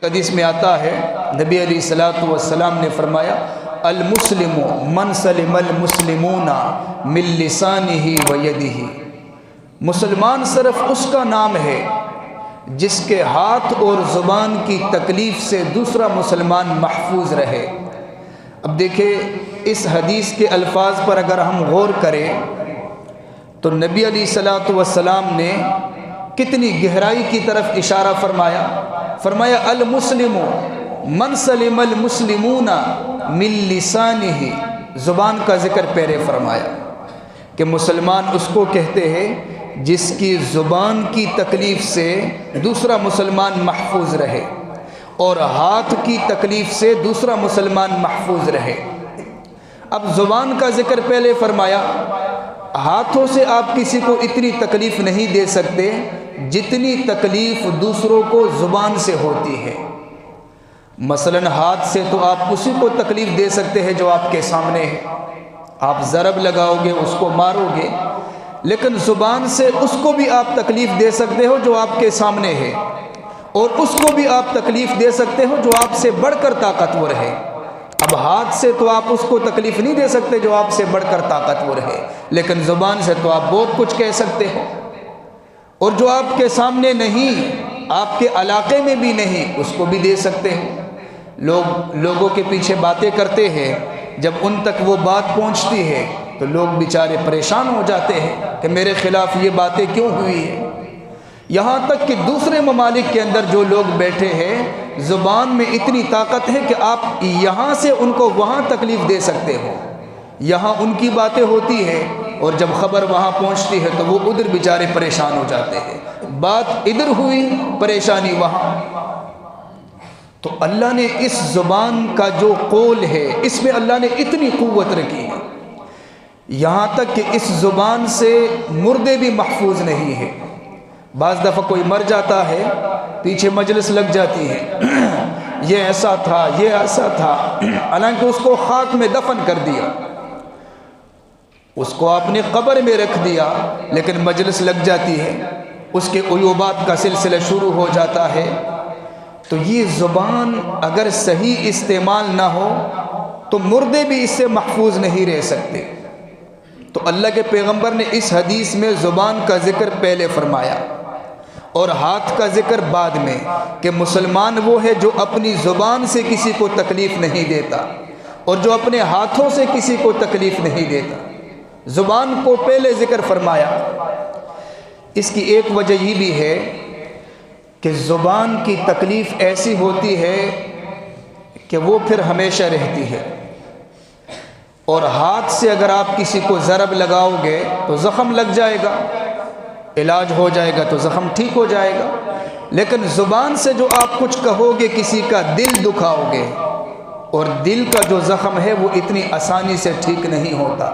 حدیث میں آتا ہے نبی علیہ الصلوۃ والسلام نے فرمایا المسلم من سلم المسلمون من لسانہ و یدہ، مسلمان صرف اس کا نام ہے جس کے ہاتھ اور زبان کی تکلیف سے دوسرا مسلمان محفوظ رہے۔ اب دیکھیں اس حدیث کے الفاظ پر اگر ہم غور کریں تو نبی علیہ الصلوۃ والسلام نے کتنی گہرائی کی طرف اشارہ فرمایا المسلم من سلم المسلمون من لسانہ، زبان کا ذکر پہلے فرمایا کہ مسلمان اس کو کہتے ہیں جس کی زبان کی تکلیف سے دوسرا مسلمان محفوظ رہے اور ہاتھ کی تکلیف سے دوسرا مسلمان محفوظ رہے۔ اب زبان کا ذکر پہلے فرمایا، ہاتھوں سے آپ کسی کو اتنی تکلیف نہیں دے سکتے جتنی تکلیف دوسروں کو زبان سے ہوتی ہے۔ مثلا ہاتھ سے تو آپ اسی کو تکلیف دے سکتے ہیں جو آپ کے سامنے ہے، آپ ضرب لگاؤ گے، اس کو مارو گے، لیکن زبان سے اس کو بھی آپ تکلیف دے سکتے ہو جو آپ کے سامنے ہے، اور اس کو بھی آپ تکلیف دے سکتے ہو جو آپ سے بڑھ کر طاقتور ہے۔ اب ہاتھ سے تو آپ اس کو تکلیف نہیں دے سکتے جو آپ سے بڑھ کر طاقتور ہے، لیکن زبان سے تو آپ بہت کچھ کہہ سکتے ہو، اور جو آپ کے سامنے نہیں، آپ کے علاقے میں بھی نہیں، اس کو بھی دے سکتے ہو۔ لوگوں کے پیچھے باتیں کرتے ہیں، جب ان تک وہ بات پہنچتی ہے تو لوگ بیچارے پریشان ہو جاتے ہیں کہ میرے خلاف یہ باتیں کیوں ہوئی ہیں۔ یہاں تک کہ دوسرے ممالک کے اندر جو لوگ بیٹھے ہیں، زبان میں اتنی طاقت ہے کہ آپ یہاں سے ان کو وہاں تکلیف دے سکتے ہو، یہاں ان کی باتیں ہوتی ہے اور جب خبر وہاں پہنچتی ہے تو وہ ادھر بیچارے پریشان ہو جاتے ہیں، بات ادھر ہوئی پریشانی وہاں۔ تو اللہ نے اس زبان کا جو قول ہے اس میں اللہ نے اتنی قوت رکھی ہے، یہاں تک کہ اس زبان سے مردے بھی محفوظ نہیں ہے۔ بعض دفعہ کوئی مر جاتا ہے، پیچھے مجلس لگ جاتی ہے، یہ ایسا تھا، یہ ایسا تھا، حالانکہ اس کو خاک میں دفن کر دیا، اس کو آپ نے قبر میں رکھ دیا، لیکن مجلس لگ جاتی ہے، اس کے عیوبات کا سلسلہ شروع ہو جاتا ہے۔ تو یہ زبان اگر صحیح استعمال نہ ہو تو مردے بھی اس سے محفوظ نہیں رہ سکتے۔ تو اللہ کے پیغمبر نے اس حدیث میں زبان کا ذکر پہلے فرمایا اور ہاتھ کا ذکر بعد میں، کہ مسلمان وہ ہے جو اپنی زبان سے کسی کو تکلیف نہیں دیتا اور جو اپنے ہاتھوں سے کسی کو تکلیف نہیں دیتا۔ زبان کو پہلے ذکر فرمایا۔ اس کی ایک وجہ یہ بھی ہے کہ زبان کی تکلیف ایسی ہوتی ہے کہ وہ پھر ہمیشہ رہتی ہے، اور ہاتھ سے اگر آپ کسی کو ضرب لگاؤ گے تو زخم لگ جائے گا، علاج ہو جائے گا تو زخم ٹھیک ہو جائے گا، لیکن زبان سے جو آپ کچھ کہو گے کسی کا دل دکھاؤ گے، اور دل کا جو زخم ہے وہ اتنی آسانی سے ٹھیک نہیں ہوتا۔